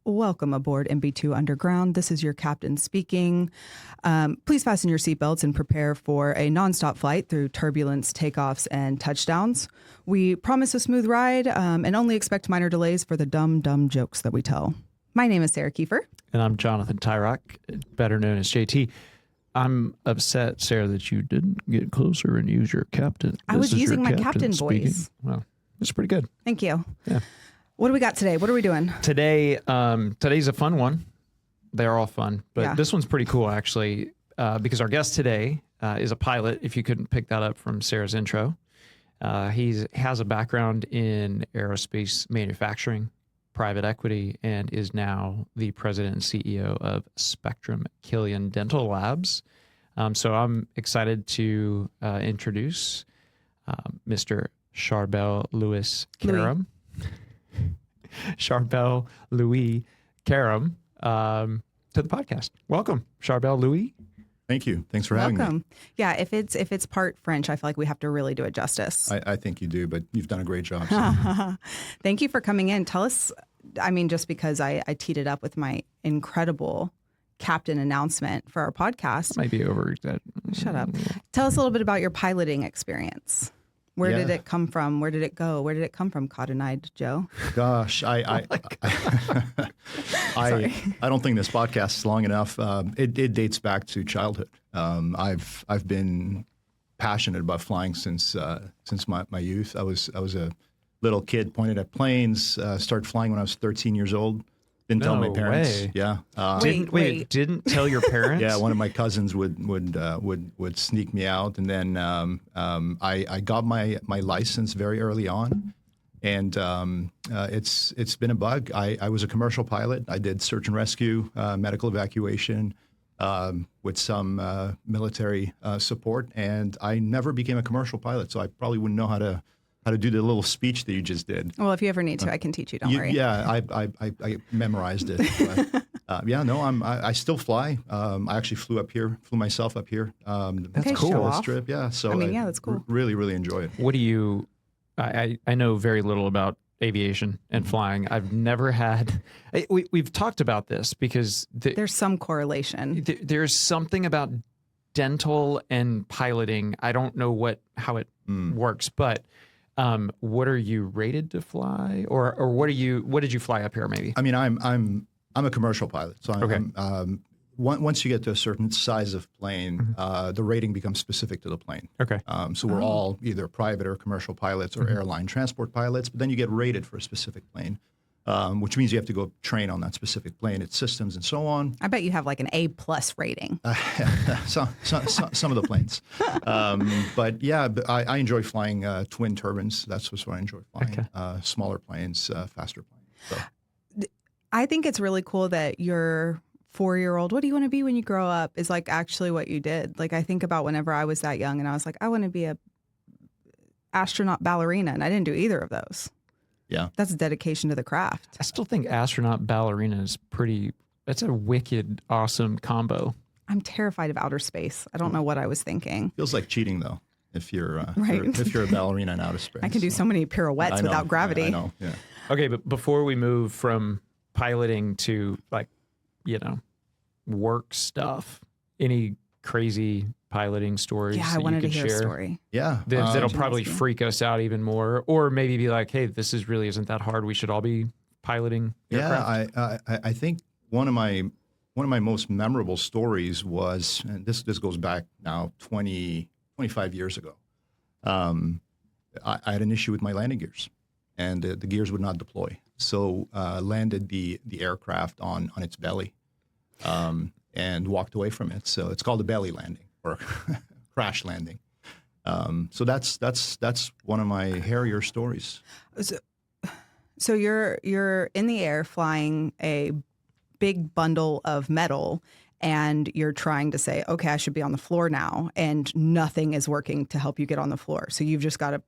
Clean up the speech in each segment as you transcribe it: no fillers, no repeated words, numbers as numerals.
Welcome aboard MB2 Underground. This is your captain speaking. Please fasten your seatbelts and prepare for a nonstop flight through turbulence, takeoffs, and touchdowns. We promise a smooth ride and only expect minor delays for the dumb jokes that we tell. My name is Sarah Kiefer. And I'm Jonathan Tyrock, better known as JT. I'm upset, Sarah, that you didn't get closer and use your captain. I was using my captain voice. Well, it's pretty good. Thank you. Yeah. What do we got today? What are we doing? Today's a fun one. They're all fun, but This one's pretty cool, actually, because our guest today is a pilot, if you couldn't pick that up from Sarah's intro. He has a background in aerospace manufacturing, private equity, and is now the president and CEO of Spectrum Killian Dental Labs. So I'm excited to introduce Mr. Charbel Louis Karam. Charbel Louis Karam to the podcast. Welcome, Charbel Louis. Thank you. Thanks for having me. Yeah, if it's part French, I feel like we have to really do it justice. I think you do, but you've done a great job. So. Thank you for coming in. Tell us, I mean, just because I teed it up with my incredible captain announcement for our podcast. Might be over that. Shut up. Tell us a little bit about your piloting experience. Where did it come from? Where did it go? Where did it come from, Cotton-eyed Joe? Gosh, I don't think this podcast is long enough. It dates back to childhood. I've been passionate about flying since my youth. I was a little kid, pointed at planes. Started flying when I was 13 years old. Didn't tell my parents. Way. Yeah. Didn't tell your parents? Yeah, one of my cousins would sneak me out, and then I got my license very early on, and it's been a bug. I was a commercial pilot. I did search and rescue, medical evacuation, with some military support, and I never became a commercial pilot. So I probably wouldn't know how to do the little speech that you just did. Well, if you ever need to, I can teach you. Don't worry. Yeah, I memorized it. But, I still fly. I actually flew myself up here. That's cool. Show off. Trip. Yeah. So that's cool. Really, really enjoy it. What do you? I know very little about aviation and flying. I've never had. We've talked about this because there's some correlation. There's something about dental and piloting. I don't know how it works, but. What are you rated to fly, or what did you fly up here? Maybe. I mean, I'm a commercial pilot, so okay. Once you get to a certain size of plane, the rating becomes specific to the plane. Okay. So we're all either private or commercial pilots or airline transport pilots, but then you get rated for a specific plane, which means you have to go train on that specific plane, its systems, and so on. I bet you have like an A+ rating. Some of the planes. But yeah, I enjoy flying twin turbines. That's what I enjoy flying. Okay. Smaller planes, faster planes. So. I think it's really cool that your 4-year-old, what do you want to be when you grow up, is like actually what you did. Like I think about whenever I was that young and I was like, I want to be a astronaut ballerina, and I didn't do either of those. Yeah. That's a dedication to the craft. I still think astronaut ballerina is that's a wicked, awesome combo. I'm terrified of outer space. I don't know what I was thinking. Feels like cheating though, if you're right. if you're a ballerina in outer space. I can do so many pirouettes without gravity. I know, yeah. Okay, but before we move from piloting to work stuff, any crazy piloting stories? Yeah, I wanted to hear a story. Yeah. That'll probably freak us out even more, or maybe be like, hey, this isn't that hard. We should all be piloting aircraft. Yeah, I think one of my most memorable stories was, and this goes back now 25 years ago. I had an issue with my landing gears, and the gears would not deploy. So landed the aircraft on its belly and walked away from it. So it's called a belly landing or crash landing. So that's one of my hairier stories. So you're in the air flying a big bundle of metal, and you're trying to say, okay, I should be on the floor now, and nothing is working to help you get on the floor. So you've just got to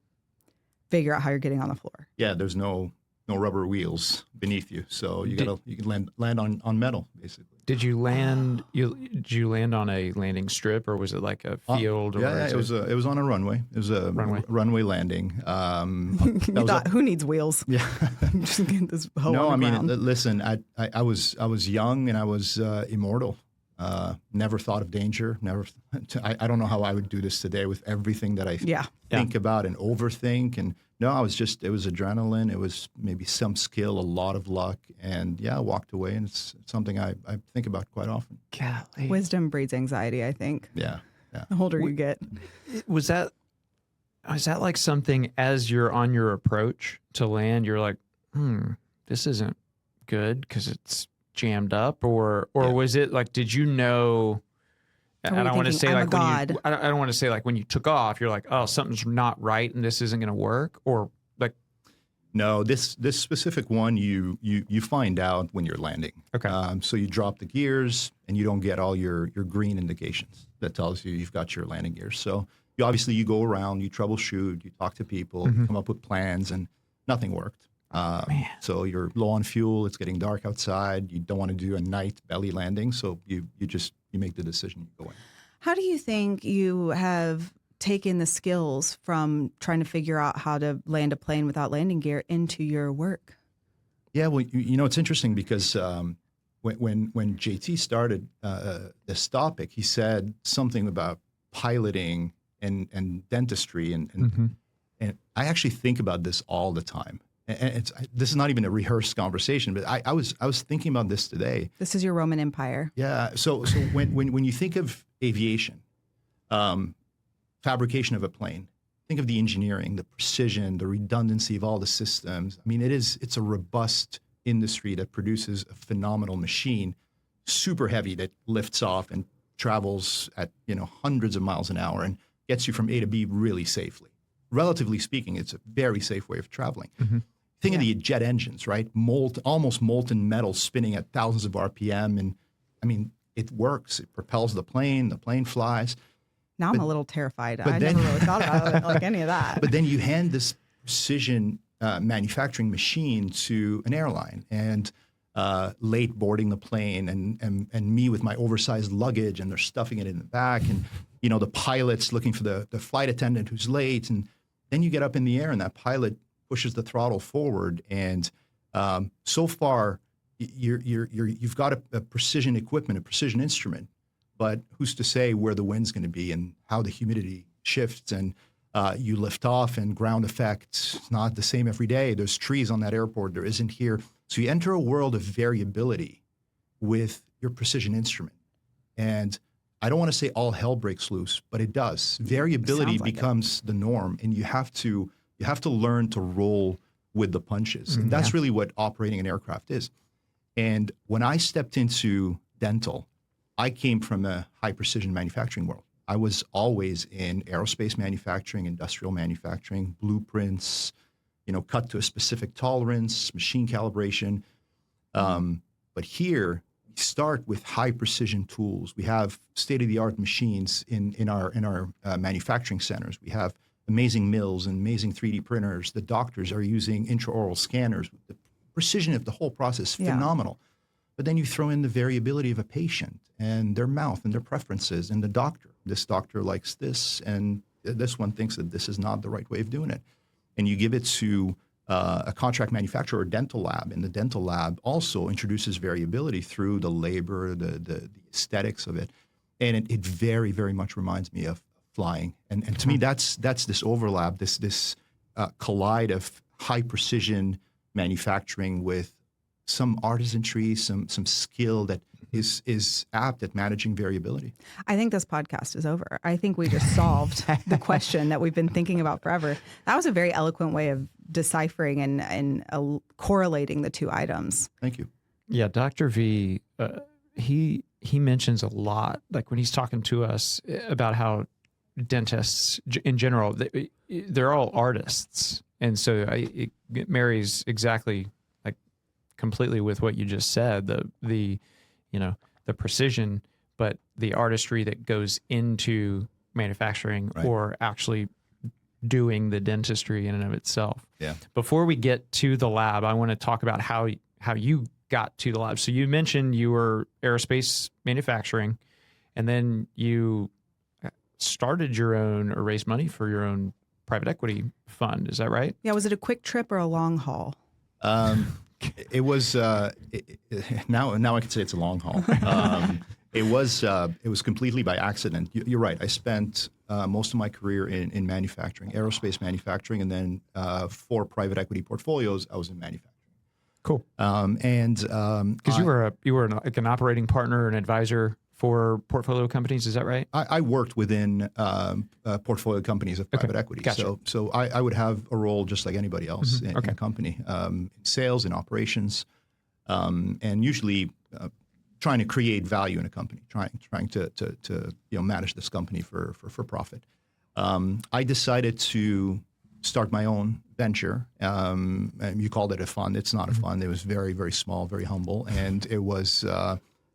figure out how you're getting on the floor. Yeah, there's no rubber wheels beneath you, so you can land on metal basically. Did you land? Did you land on a landing strip, or was it like a field? Yeah, it was on a runway. It was a runway landing. You thought, who needs wheels? Yeah, just get this hoe no, on the I mean, ground. listen, I was young and I was immortal. Never thought of danger. I don't know how I would do this today with everything that I think about and overthink. And no, it was adrenaline. It was maybe some skill, a lot of luck. And I walked away, and it's something I think about quite often. Golly. Wisdom breeds anxiety, I think. Yeah. The older you get. Was that like something as you're on your approach to land, you're like, this isn't good because it's jammed up, or was it like, did you know? I don't want to say like I don't want to say like when you took off, you're like, oh, something's not right and this isn't going to work, or like. No, this specific one you find out when you're landing. Okay. So you drop the gears and you don't get all your green indications that tells you've got your landing gears. So you go around, you troubleshoot, you talk to people, you come up with plans, and nothing worked. So you're low on fuel. It's getting dark outside. You don't want to do a night belly landing, so you make the decision. You go in. How do you think you have taken the skills from trying to figure out how to land a plane without landing gear into your work? Yeah, well, it's interesting because when JT started this topic, he said something about piloting and dentistry, and I actually think about this all the time. And this is not even a rehearsed conversation, but I was thinking about this today. This is your Roman Empire. Yeah. So when you think of aviation, fabrication of a plane, think of the engineering, the precision, the redundancy of all the systems. I mean, it's a robust industry that produces a phenomenal machine, super heavy, that lifts off and travels at hundreds of miles an hour and gets you from A to B really safely. Relatively speaking, it's a very safe way of traveling. Think of the jet engines, right? Almost molten metal spinning at thousands of RPM. And I mean, it works. It propels the plane flies. Now I'm a little terrified. I never really thought about it like any of that. But then you hand this precision manufacturing machine to an airline, and late boarding the plane, and me with my oversized luggage, and they're stuffing it in the back, and the pilot's looking for the flight attendant who's late, and then you get up in the air and that pilot pushes the throttle forward, and so far you've got a precision equipment, a precision instrument, but who's to say where the wind's going to be and how the humidity shifts, and you lift off, and ground effect is not the same every day. There's trees on that airport, there isn't here. So you enter a world of variability with your precision instrument, and I don't want to say all hell breaks loose, but it does. Variability becomes the norm, and you have to learn to roll with the punches. And that's really what operating an aircraft is. And when I stepped into dental, I came from a high precision manufacturing world. I was always in aerospace manufacturing, industrial manufacturing, blueprints, cut to a specific tolerance, machine calibration. But here, we start with high precision tools. We have state-of-the-art machines in our manufacturing centers. We have amazing mills and amazing 3D printers. The doctors are using intraoral scanners. The precision of the whole process is phenomenal. But then you throw in the variability of a patient and their mouth and their preferences, and the doctor. This doctor likes this, and this one thinks that this is not the right way of doing it. And you give it to a contract manufacturer or dental lab, and the dental lab also introduces variability through the labor, the aesthetics of it. And it very, very much reminds me of flying. And to me, that's this overlap, this collide of high precision manufacturing with some artisanry, some skill that is apt at managing variability. I think this podcast is over. I think we just solved the question that we've been thinking about forever. That was a very eloquent way of deciphering and correlating the two items. Thank you. Yeah, Dr. V, he mentions a lot, like when he's talking to us about how dentists in general, they're all artists. And so it marries exactly like completely with what you just said, the precision, but the artistry that goes into manufacturing or actually doing the dentistry in and of itself. Yeah. Before we get to the lab, I want to talk about how you got to the lab. So you mentioned you were aerospace manufacturing, and then you started your own or raised money for your own private equity fund. Is that right? Yeah. Was it a quick trip or a long haul? It was now I can say it's a long haul. It was completely by accident. You're right. I spent most of my career in manufacturing, aerospace manufacturing, and then 4 private equity portfolios. I was in manufacturing. Cool. Because you were like an operating partner, an advisor for portfolio companies. Is that right? I worked within portfolio companies of private equity. Gotcha. So I would have a role just like anybody else in a company, in sales and operations, and usually trying to create value in a company, trying to manage this company for profit. I decided to start my own venture. And you called it a fund. It's not a fund. It was very, very small, very humble, and it was.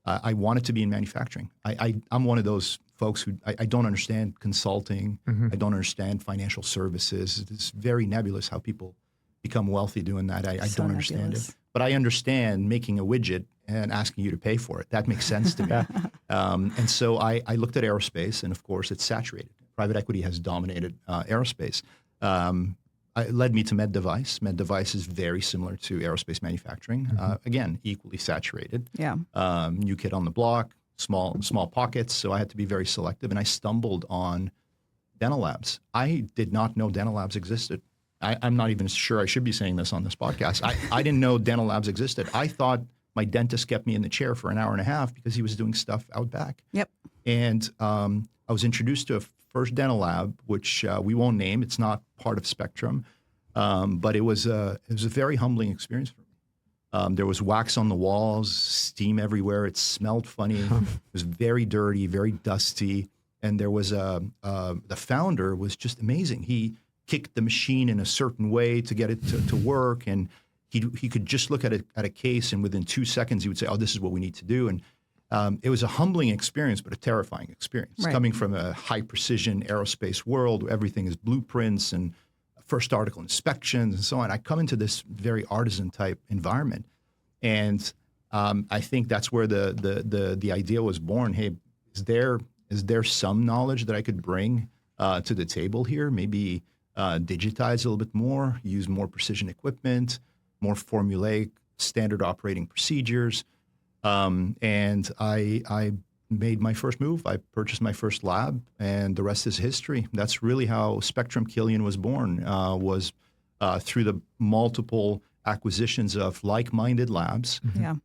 I wanted to be in manufacturing. I'm one of those folks who I don't understand consulting. I don't understand financial services. It's very nebulous how people become wealthy doing that. I don't understand it. But I understand making a widget and asking you to pay for it. That makes sense to me. And so I looked at aerospace, and of course, it's saturated. Private equity has dominated aerospace. It led me to med device. Med device is very similar to aerospace manufacturing. Again, equally saturated. Yeah. New kid on the block, small pockets. So I had to be very selective. And I stumbled on dental labs. I did not know dental labs existed. I'm not even sure I should be saying this on this podcast. I didn't know dental labs existed. I thought my dentist kept me in the chair for an hour and a half because he was doing stuff out back. Yep. And I was introduced to a first dental lab, which we won't name. It's not part of Spectrum, but it was a very humbling experience for me. There was wax on the walls, steam everywhere. It smelled funny. It was very dirty, very dusty. And there was the founder was just amazing. He kicked the machine in a certain way to get it to work, and he could just look at a case, and within 2 seconds he would say, "Oh, this is what we need to do." And it was a humbling experience, but a terrifying experience. Right. Coming from a high precision aerospace world where everything is blueprints and first article inspections and so on, I come into this very artisan type environment, and I think that's where the idea was born. Hey, is there some knowledge that I could bring to the table here? Maybe digitize a little bit more, use more precision equipment, more formulaic standard operating procedures. And I made my first move. I purchased my first lab, and the rest is history. That's really how Spectrum Killian was born, was through the multiple acquisitions of like-minded labs. Yeah.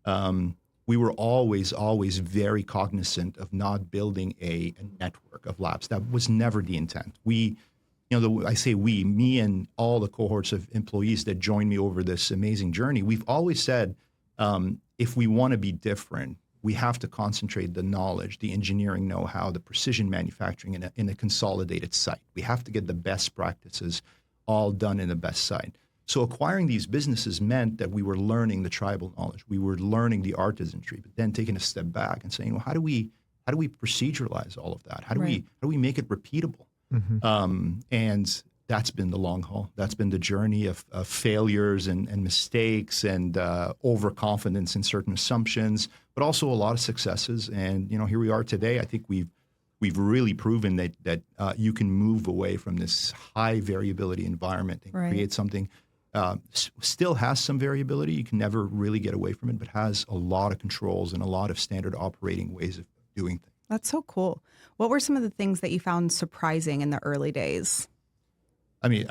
We were always very cognizant of not building a network of labs. That was never the intent. I say we, me and all the cohorts of employees that joined me over this amazing journey, we've always said, if we want to be different, we have to concentrate the knowledge, the engineering know-how, the precision manufacturing in a consolidated site. We have to get the best practices all done in the best site. So acquiring these businesses meant that we were learning the tribal knowledge. We were learning the artisanry, but then taking a step back and saying, well, how do we proceduralize all of that? How do we make it repeatable? And that's been the long haul. That's been the journey of failures and mistakes and overconfidence in certain assumptions, but also a lot of successes. And here we are today. I think we've really proven that you can move away from this high variability environment and create something. Still has some variability. You can never really get away from it, but has a lot of controls and a lot of standard operating ways of doing things. That's so cool. What were some of the things that you found surprising in the early days? I mean,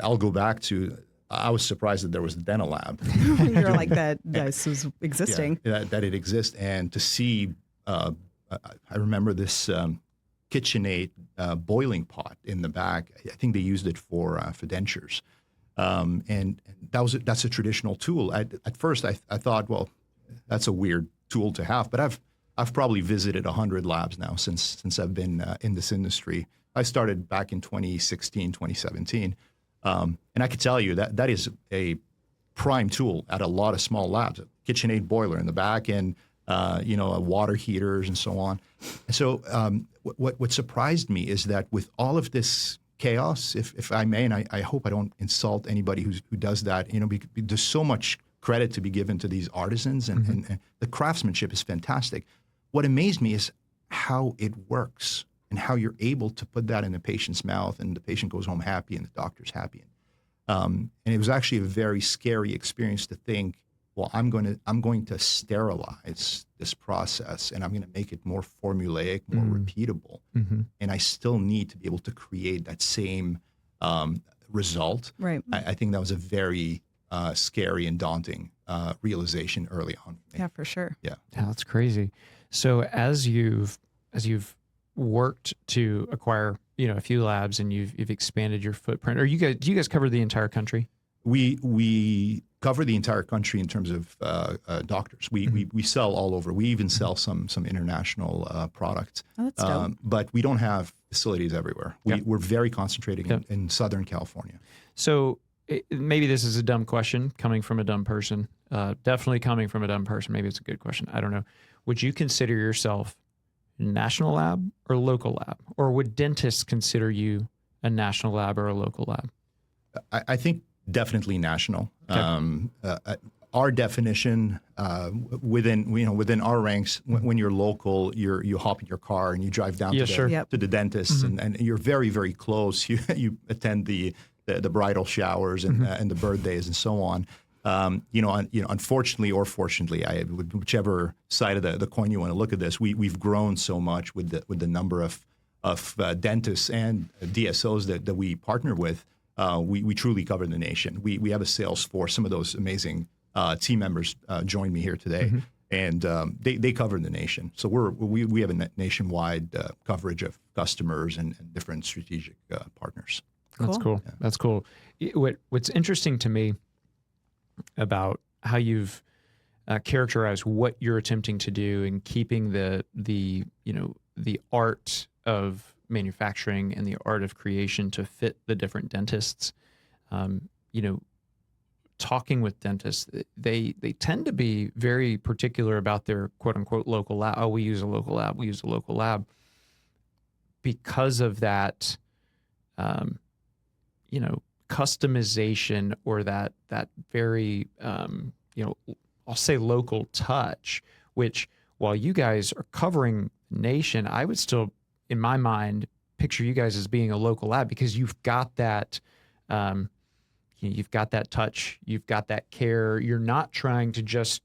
I'll go back to, I was surprised that there was a dental lab. You're like that this was existing. Yeah, that it exists. And to see, I remember this KitchenAid boiling pot in the back. I think they used it for dentures. And that's a traditional tool. At first, I thought, well, that's a weird tool to have. But I've probably visited 100 labs now since I've been in this industry. I started back in 2016, 2017. And I could tell you that is a prime tool at a lot of small labs. A KitchenAid boiler in the back and, water heaters and so on. And so what surprised me is that with all of this chaos, if I may, and I hope I don't insult anybody who does that, there's so much credit to be given to these artisans, and the craftsmanship is fantastic. What amazed me is how it works and how you're able to put that in the patient's mouth, and the patient goes home happy and the doctor's happy. And it was actually a very scary experience to think, well, I'm going to sterilize this process, and I'm going to make it more formulaic, more repeatable, and I still need to be able to create that same result. Right. I think that was a very scary and daunting realization early on. Yeah, for sure. Yeah, that's crazy. So as you've worked to acquire, a few labs, and you've expanded your footprint, do you guys cover the entire country? We cover the entire country in terms of doctors. We sell all over. We even sell some international products. Oh, that's dope. But we don't have facilities everywhere. We're very concentrated in Southern California. So maybe this is a dumb question coming from a dumb person. Definitely coming from a dumb person. Maybe it's a good question. I don't know. Would you consider yourself a national lab or local lab? Or would dentists consider you a national lab or a local lab? I think definitely national. Okay. Our definition within our ranks, when you're local, you hop in your car and you drive down to the dentist, and you're very, very close. You attend the bridal showers and the birthdays and so on. Unfortunately or fortunately, whichever side of the coin you want to look at this, we've grown so much with the number of dentists and DSOs that we partner with. We truly cover the nation. We have a sales force. Some of those amazing team members joined me here today, and they cover the nation. So we have a nationwide coverage of customers and different strategic partners. Cool. That's cool. Yeah. That's cool. What's interesting to me about how you've characterized what you're attempting to do and keeping the art of manufacturing and the art of creation to fit the different dentists. Talking with dentists, they tend to be very particular about their quote unquote local lab. Oh, we use a local lab. We use a local lab because of that, customization, or that very, I'll say local touch, which while you guys are covering the nation, I would still, in my mind, picture you guys as being a local lab because you've got that, you've got that touch, you've got that care. You're not trying to just,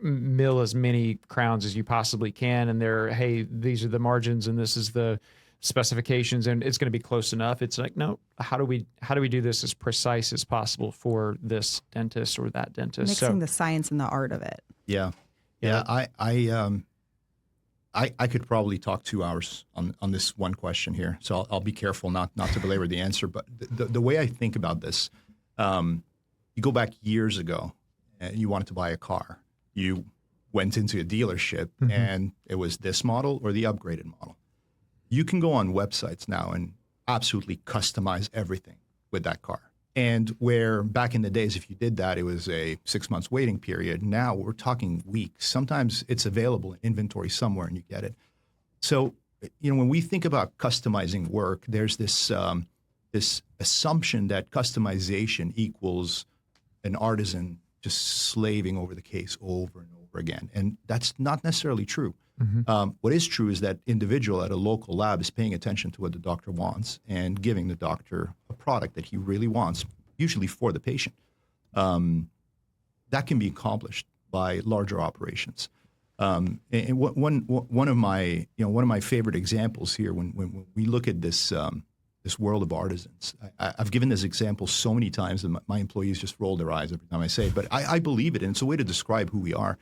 mill as many crowns as you possibly can, and hey, these are the margins and this is the specifications and it's going to be close enough. It's like, no, how do we do this as precise as possible for this dentist or that dentist? Mixing the science and the art of it. Yeah. I could probably talk 2 hours on this one question here, so I'll be careful not to belabor the answer. But the way I think about this, you go back years ago, and you wanted to buy a car. You went into a dealership, and it was this model or the upgraded model. You can go on websites now and absolutely customize everything with that car. And where back in the days, if you did that, it was a 6 months waiting period. Now we're talking weeks. Sometimes it's available in inventory somewhere and you get it. So, when we think about customizing work, there's this assumption that customization equals an artisan just slaving over the case over and over again. And that's not necessarily true. What is true is that individual at a local lab is paying attention to what the doctor wants and giving the doctor a product that he really wants, usually for the patient. That can be accomplished by larger operations. And one of my favorite examples here, when we look at this world of artisans, I've given this example so many times that my employees just roll their eyes every time I say it, but I believe it, and it's a way to describe who we are.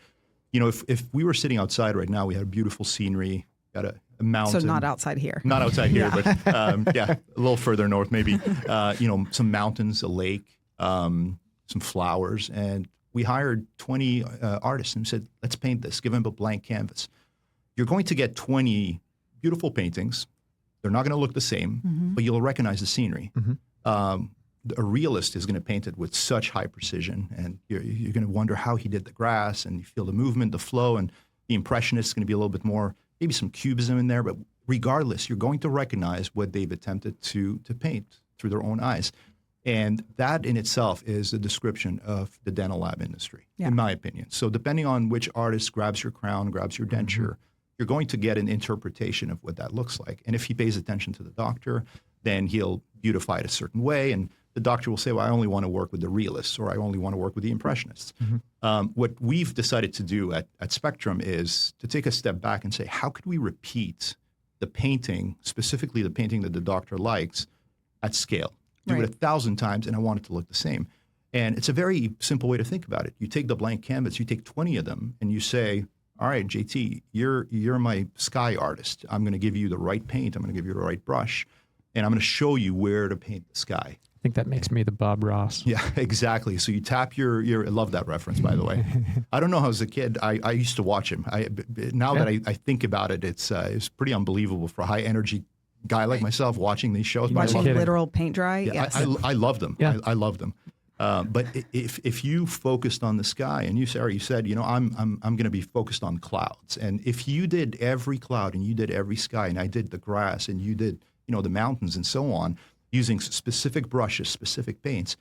If we were sitting outside right now, we had beautiful scenery, got a mountain. So not outside here. Not outside here, but a little further north maybe. Some mountains, a lake, some flowers. And we hired 20 artists and said, let's paint this. Give them a blank canvas. You're going to get 20 beautiful paintings. They're not going to look the same, but you'll recognize the scenery. A realist is going to paint it with such high precision, and you're going to wonder how he did the grass, and you feel the movement, the flow, and the impressionist is going to be a little bit more, maybe some cubism in there, but regardless, you're going to recognize what they've attempted to paint through their own eyes. And that in itself is a description of the dental lab industry, Yeah. in my opinion. So depending on which artist grabs your crown, grabs your denture, you're going to get an interpretation of what that looks like. And if he pays attention to the doctor, then he'll beautify it a certain way. And the doctor will say, well, I only want to work with the realists, or I only want to work with the impressionists. What we've decided to do at Spectrum is to take a step back and say, how could we repeat the painting, specifically the painting that the doctor likes, at scale? Do it 1,000 times, and I want it to look the same. And it's a very simple way to think about it. You take the blank canvas, you take 20 of them, and you say, all right, JT, you're my sky artist. I'm going to give you the right paint. I'm going to give you the right brush, and I'm going to show you where to paint the sky. I think that makes me the Bob Ross. Yeah, exactly. So you tap your I love that reference, by the way. I don't know how as a kid, I used to watch him. Now that I think about it, it's pretty unbelievable for a high energy guy like myself watching these shows. Watching literal paint dry. Yeah, yes. I love them. Yeah. I love them. But if you focused on the sky and you said, I'm going to be focused on clouds. And if you did every cloud and you did every sky and I did the grass and you did, the mountains and so on, using specific brushes, specific paints,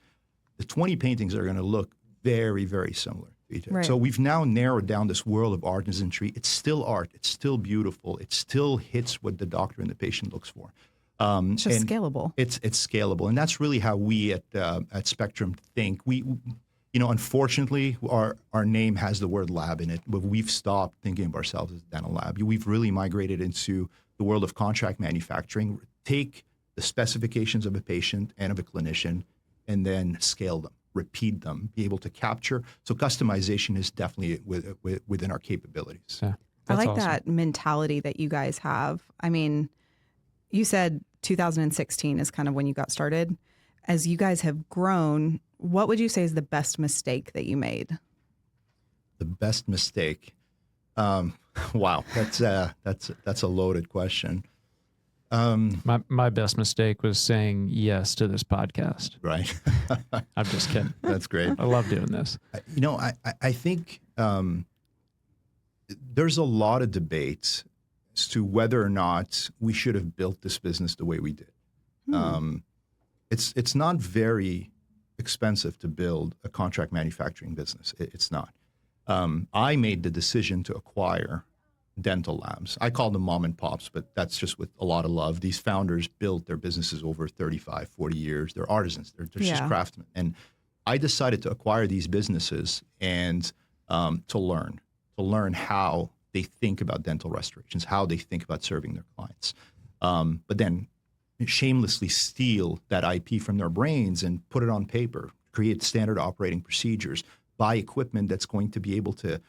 the 20 paintings are going to look very, very similar to each other. Right. So we've now narrowed down this world of artisanry. It's still art. It's still beautiful. It still hits what the doctor and the patient looks for. It's just scalable. It's scalable, and that's really how we at Spectrum think. We, unfortunately, our name has the word lab in it, but we've stopped thinking of ourselves as a dental lab. We've really migrated into the world of contract manufacturing. Take the specifications of a patient and of a clinician, and then scale them, repeat them, be able to capture. So customization is definitely within our capabilities. Yeah, I like awesome. that mentality that you guys have. I mean, you said 2016 is kind of when you got started. As you guys have grown, what would you say is the best mistake that you made? The best mistake? Wow, that's a loaded question. My best mistake was saying yes to this podcast. Right. I'm just kidding. That's great. I love doing this. I think there's a lot of debate as to whether or not we should have built this business the way we did. It's not very expensive to build a contract manufacturing business. It's not. I made the decision to acquire dental labs. I call them mom and pops, but that's just with a lot of love. These founders built their businesses over 35, 40 years. They're artisans. They're just craftsmen. And I decided to acquire these businesses and to learn how they think about dental restorations, how they think about serving their clients. But then shamelessly steal that IP from their brains and put it on paper, create standard operating procedures, buy equipment that's going to be able to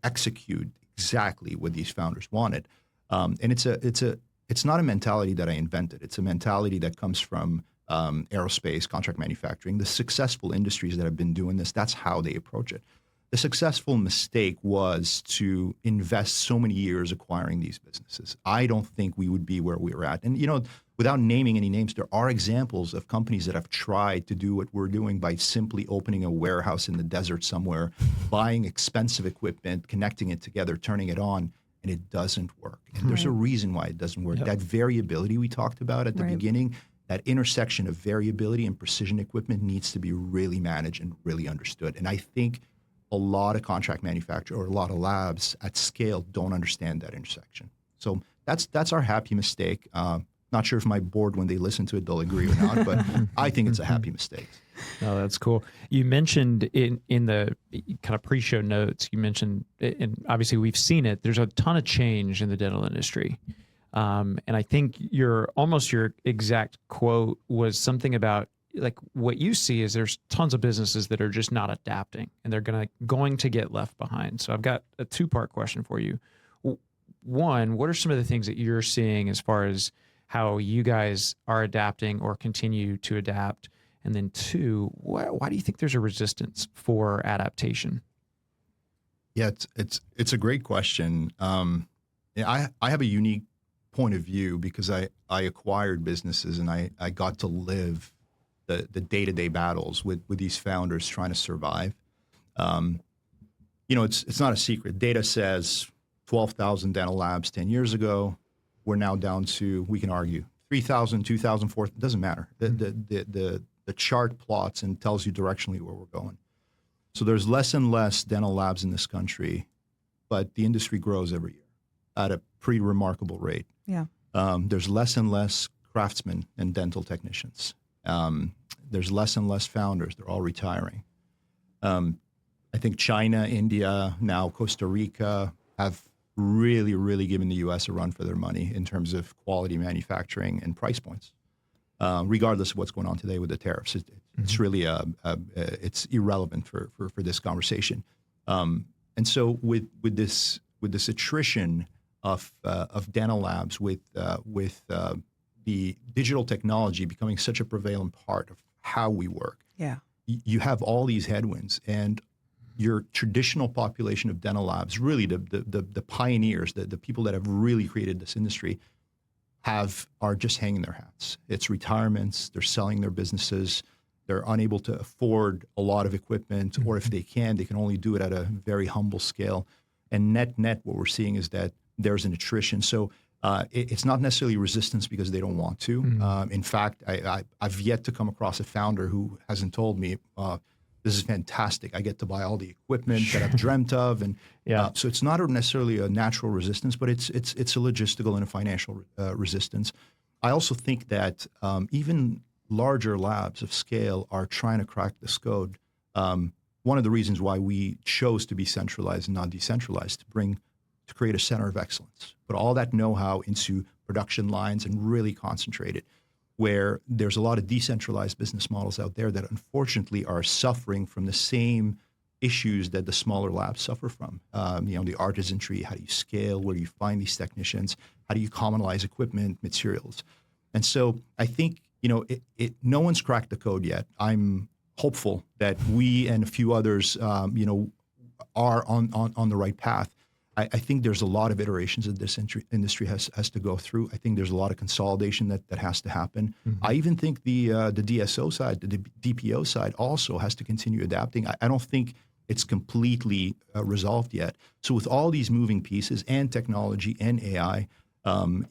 execute exactly what these founders wanted. And it's not a mentality that I invented. It's a mentality that comes from aerospace, contract manufacturing. The successful industries that have been doing this, that's how they approach it. The successful mistake was to invest so many years acquiring these businesses. I don't think we would be where we were at. And, without naming any names, there are examples of companies that have tried to do what we're doing by simply opening a warehouse in the desert somewhere, buying expensive equipment, connecting it together, turning it on, and it doesn't work. And there's a reason why it doesn't work. Yep. That variability we talked about at the beginning, that intersection of variability and precision equipment needs to be really managed and really understood. And I think a lot of contract manufacturers or a lot of labs at scale don't understand that intersection. So that's our happy mistake. Not sure if my board, when they listen to it, they'll agree or not, but I think it's a happy mistake. No, that's cool. You mentioned in the kind of pre-show notes, you mentioned, and obviously we've seen it, there's a ton of change in the dental industry. And I think your exact quote was something about, like, what you see is there's tons of businesses that are just not adapting and they're going to get left behind. So I've got a two-part question for you. One, what are some of the things that you're seeing as far as how you guys are adapting or continue to adapt? And then two, why do you think there's a resistance for adaptation? Yeah, it's a great question. I have a unique point of view because I acquired businesses and I got to live the day-to-day battles with these founders trying to survive. It's not a secret. Data says 12,000 dental labs 10 years ago. We're now down to, we can argue, 3,000, 2,000, 4,000, doesn't matter. The the chart plots and tells you directionally where we're going. So there's less and less dental labs in this country, but the industry grows every year at a pretty remarkable rate. Yeah. There's less and less craftsmen and dental technicians. There's less and less founders. They're all retiring. I think China, India, now Costa Rica have really, really given the U.S. a run for their money in terms of quality manufacturing and price points, regardless of what's going on today with the tariffs. It's really it's irrelevant for this conversation. And so with this attrition of dental labs, with the digital technology becoming such a prevalent part of how we work, you have all these headwinds, and your traditional population of dental labs, really the pioneers, the people that have really created this industry, are just hanging their hats. It's retirements. They're selling their businesses. They're unable to afford a lot of equipment, or if they can only do it at a very humble scale. And net, what we're seeing is that there's an attrition. So it's not necessarily resistance because they don't want to. In fact, I've yet to come across a founder who hasn't told me, this is fantastic. I get to buy all the equipment that I've dreamt of. And so it's not necessarily a natural resistance, but it's a logistical and a financial resistance. I also think that even larger labs of scale are trying to crack this code. One of the reasons why we chose to be centralized and not decentralized, to create a center of excellence, put all that know-how into production lines and really concentrate it, where there's a lot of decentralized business models out there that unfortunately are suffering from the same issues that the smaller labs suffer from. The artisanry, how do you scale, where do you find these technicians, how do you commonalize equipment, materials? And so I think, no one's cracked the code yet. I'm hopeful that we and a few others, are on the right path. I think there's a lot of iterations that this industry has to go through. I think there's a lot of consolidation that has to happen. I even think the DSO side, the DPO side also has to continue adapting. I don't think it's completely resolved yet. So with all these moving pieces and technology and AI, I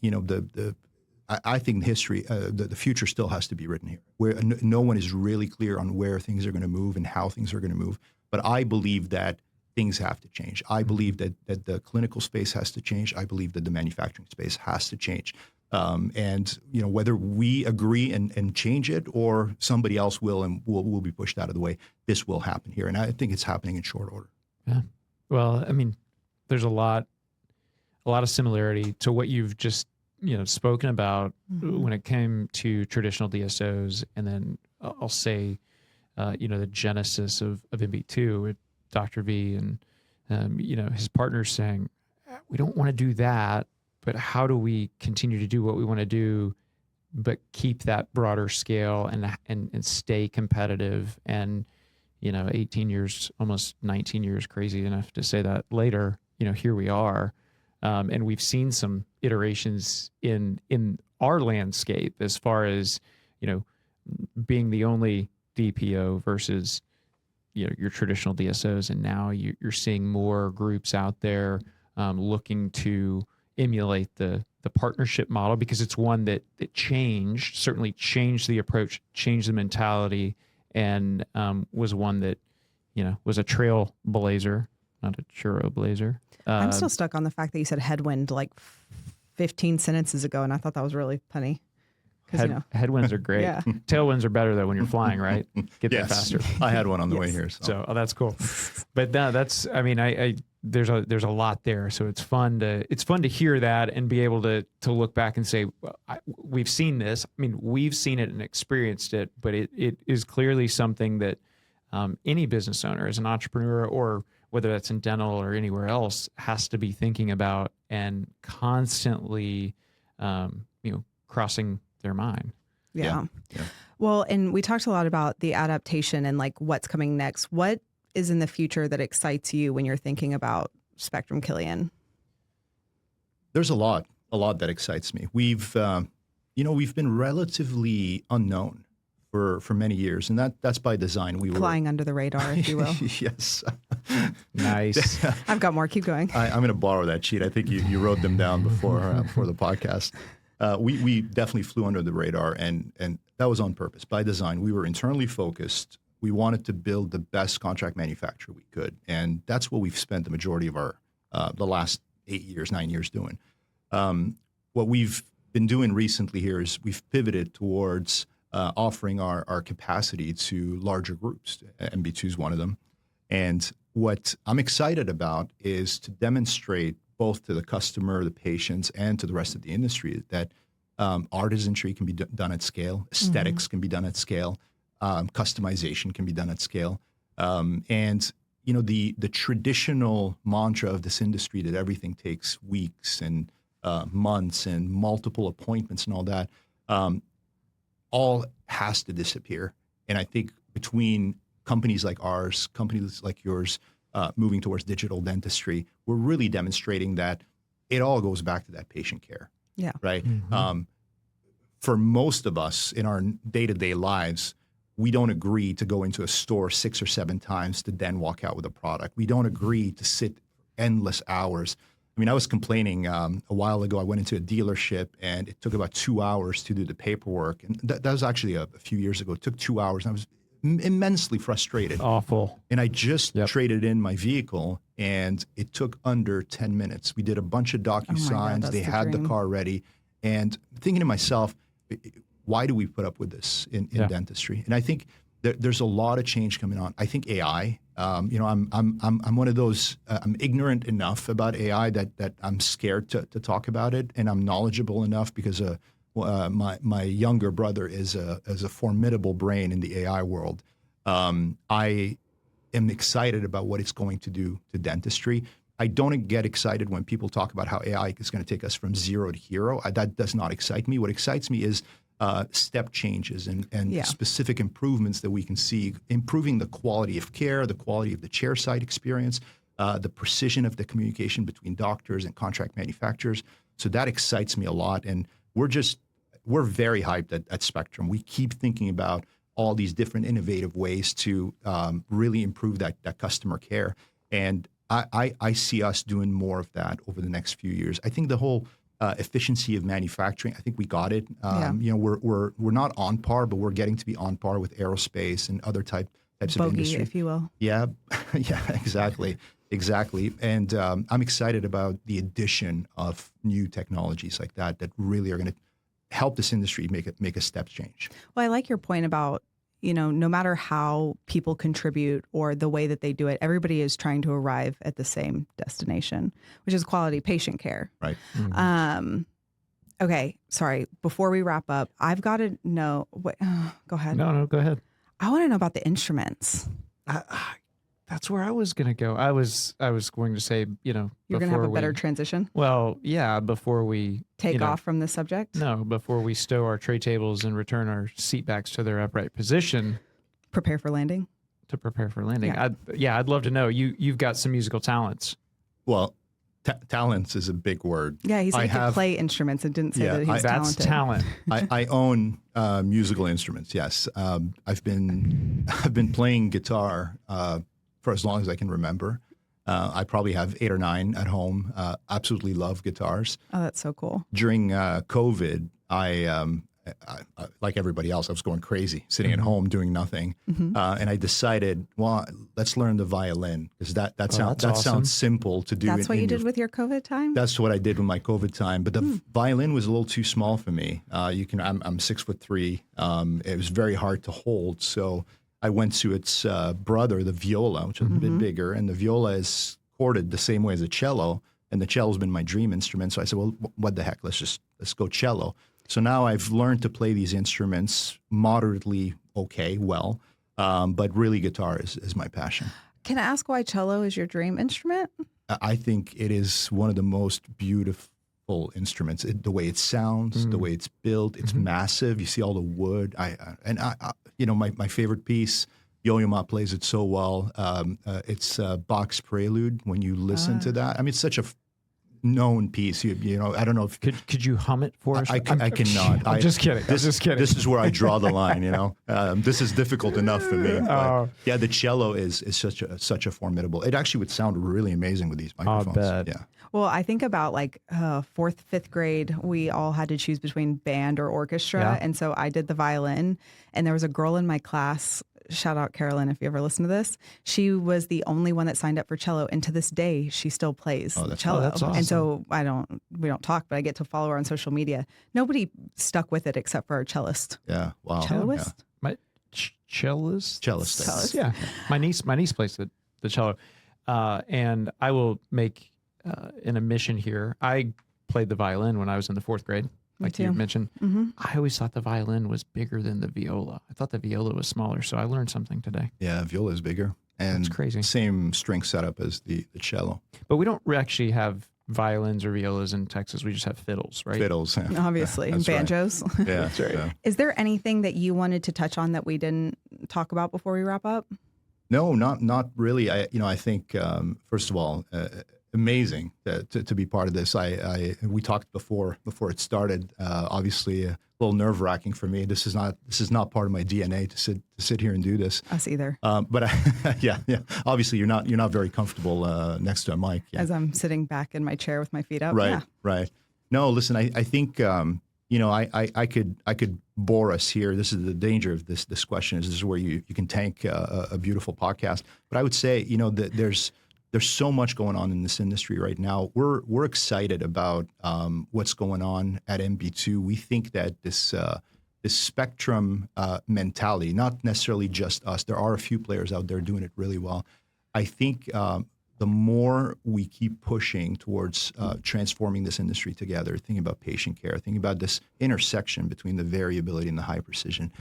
think history, the future still has to be written here, where no one is really clear on where things are going to move and how things are going to move. But I believe that things have to change. I believe that the clinical space has to change. I believe that the manufacturing space has to change. And whether we agree and change it or somebody else will and will be pushed out of the way, this will happen here. And I think it's happening in short order. Yeah. Well, I mean, there's a lot of similarity to what you've just spoken about when it came to traditional DSOs, and then I'll say, the genesis of MB2 with Dr. V and his partners saying, we don't want to do that, but how do we continue to do what we want to do, but keep that broader scale and stay competitive? And 18 years, almost 19 years, crazy enough to say that later, here we are. And we've seen some iterations in our landscape as far as, being the only DPO versus, your traditional DSOs. And now you're seeing more groups out there looking to emulate the partnership model, because it's one that certainly changed the approach, changed the mentality, and was one that, was a trailblazer, not a churro blazer. I'm still stuck on the fact that you said headwind like 15 sentences ago, and I thought that was really funny. Headwinds are great. Yeah. Tailwinds are better though when you're flying, right? Get there faster. I had one on the way here. So that's cool. But there's a lot there. So it's fun to hear that and be able to look back and say, we've seen this. I mean, we've seen it and experienced it, but it is clearly something that any business owner, as an entrepreneur, or whether that's in dental or anywhere else, has to be thinking about and constantly, crossing their mind. Yeah. Well, and we talked a lot about the adaptation and like what's coming next. What is in the future that excites you when you're thinking about Spectrum Killian? There's a lot that excites me. We've been relatively unknown for many years, and that's by design. We were flying under the radar, if you will. Yes. Nice. I've got more. Keep going. I'm going to borrow that sheet. I think you wrote them down before the podcast. We definitely flew under the radar, and that was on purpose, by design. We were internally focused. We wanted to build the best contract manufacturer we could, and that's what we've spent the majority of our the last 8 years, 9 years doing. What we've been doing recently here is we've pivoted towards offering our capacity to larger groups. MB2 is one of them. And what I'm excited about is to demonstrate both to the customer, the patients, and to the rest of the industry that artistry can be done at scale, aesthetics can be done at scale, customization can be done at scale. And you know, the traditional mantra of this industry that everything takes weeks and months and multiple appointments and all that, all has to disappear. And I think between companies like ours, companies like yours, moving towards digital dentistry, we're really demonstrating that it all goes back to that patient care. Yeah. Right. For most of us in our day-to-day lives, we don't agree to go into a store 6 or 7 times to then walk out with a product. We don't agree to sit endless hours. I mean, I was complaining a while ago. I went into a dealership and it took about 2 hours to do the paperwork. And that was actually a few years ago. It took 2 hours. And I was immensely frustrated. Awful. And I just traded in my vehicle and it took under 10 minutes. We did a bunch of DocuSigns. They had the car ready. And thinking to myself, why do we put up with this in dentistry? And I think there's a lot of change coming on. I think AI, you know, I'm one of those, I'm ignorant enough about AI that I'm scared to talk about it. And I'm knowledgeable enough because my younger brother is a formidable brain in the AI world. I am excited about what it's going to do to dentistry. I don't get excited when people talk about how AI is going to take us from zero to hero. That does not excite me. What excites me is step changes and specific improvements that we can see, improving the quality of care, the quality of the chairside experience, the precision of the communication between doctors and contract manufacturers. So that excites me a lot. And we're very hyped at Spectrum. We keep thinking about all these different innovative ways to really improve that customer care. And I see us doing more of that over the next few years. I think the whole efficiency of manufacturing, I think we got it. You know, we're not on par, but we're getting to be on par with aerospace and other types of industry, if you will. Yeah, yeah, exactly. And I'm excited about the addition of new technologies like that really are going to help this industry make a step change. Well, I like your point about, you know, no matter how people contribute or the way that they do it, everybody is trying to arrive at the same destination, which is quality patient care. Right. Okay. Sorry. Before we wrap up, I've got to know. Go ahead. No, go ahead. I want to know about the instruments. That's where I was going to go. I was going to say, you know, you're going to have a better transition. Well, yeah, before we take off from the subject. No, before we stow our tray tables and return our seat backs to their upright position. Prepare for landing. To prepare for landing. I'd love to know. You've got some musical talents. Well, talents is a big word. Yeah, he said he could play instruments and didn't say that he's talented. That's talent. I own musical instruments. Yes, I've been playing guitar for as long as I can remember. I probably have 8 or 9 at home. Absolutely love guitars. Oh, that's so cool. During COVID, I like everybody else, I was going crazy, sitting at home doing nothing. And I decided, well, let's learn the violin because that awesome. sounds simple to do. That's what you did with your COVID time? That's what I did with my COVID time. But the violin was a little too small for me. I'm 6'3". It was very hard to hold. So I went to its brother, the viola, which is a bit bigger. And the viola is chorded the same way as a cello. And the cello's been my dream instrument. So I said, well, what the heck? Let's go cello. So now I've learned to play these instruments moderately well, but really guitar is my passion. Can I ask why cello is your dream instrument? I think it is one of the most beautiful instruments. The way it sounds, the way it's built, it's massive. You see all the wood. You know, my favorite piece, Yo-Yo Ma plays it so well. It's Bach's Prelude. When you listen to that, I mean, it's such a known piece. You know, I don't know if could you hum it for us? I cannot. I'm just kidding. I'm just kidding. This is where I draw the line. You know, this is difficult enough for me. But yeah, the cello is such a formidable. It actually would sound really amazing with these microphones. I'll bet. Yeah. Well, I think about like fourth, fifth grade, we all had to choose between band or orchestra. Yeah. And so I did the violin, and there was a girl in my class. Shout out Carolyn, if you ever listen to this. She was the only one that signed up for cello. And to this day, she still plays cello. That's awesome. And so we don't talk, but I get to follow her on social media. Nobody stuck with it except for our cellist. Yeah. Wow. Celloist? Yeah. My cellist. Cellist. Yeah, my niece plays the cello, and I will make an admission here. I played the violin when I was in the fourth grade, like you mentioned. Mm-hmm. I always thought the violin was bigger than the viola. I thought the viola was smaller, so I learned something today. Yeah, viola is bigger, and That's crazy. Same string setup as the cello. But we don't actually have violins or violas in Texas. We just have fiddles, right? Fiddles, yeah. Obviously, and That's right. banjos. Yeah, That's right. yeah. Is there anything that you wanted to touch on that we didn't talk about before we wrap up? No, not really. I think first of all, amazing to be part of this. We talked before it started. Obviously, a little nerve wracking for me. This is not part of my DNA to sit here and do this. Us either. But yeah. Obviously, you're not very comfortable next to a mic. Yeah. As I'm sitting back in my chair with my feet up. Right, Yeah. right. No, listen. I think I could bore us here. This is the danger of this question. This is where you can tank a beautiful podcast. But I would say that there's so much going on in this industry right now. We're excited about what's going on at MB2. We think that this spectrum mentality, not necessarily just us. There are a few players out there doing it really well. I think the more we keep pushing towards transforming this industry together, thinking about patient care, thinking about this intersection between the variability and the high precision,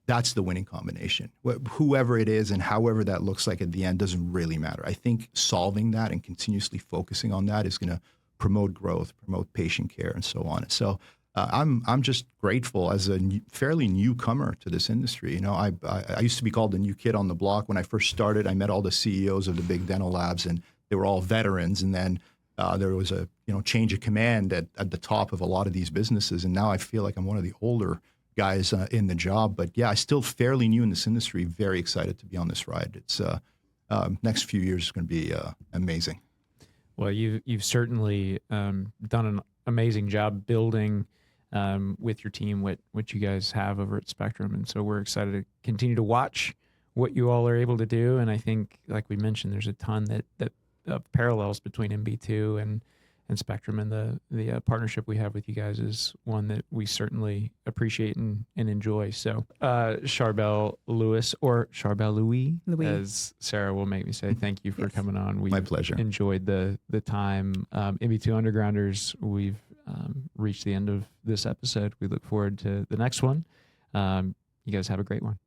that's the winning combination. Whoever it is and however that looks like at the end doesn't really matter. I think solving that and continuously focusing on that is going to promote growth, promote patient care, and so on. So I'm just grateful as a fairly newcomer to this industry. I used to be called the new kid on the block. When I first started, I met all the CEOs of the big dental labs, and they were all veterans. And then there was a change of command at the top of a lot of these businesses. And now I feel like I'm one of the older guys in the job. But yeah, I'm still fairly new in this industry. Very excited to be on this ride. It's next few years is going to be amazing. Well, you've certainly done an amazing job building with your team what you guys have over at Spectrum, and so we're excited to continue to watch what you all are able to do. And I think, like we mentioned, there's a ton that parallels between MB2 and Spectrum, and the partnership we have with you guys is one that we certainly appreciate and enjoy. So Charbel Louis, or Charbel Louis, as Sarah will make me say, thank you for coming on. My pleasure. Enjoyed the time. MB2 Undergrounders, we've reached the end of this episode. We look forward to the next one. You guys have a great one.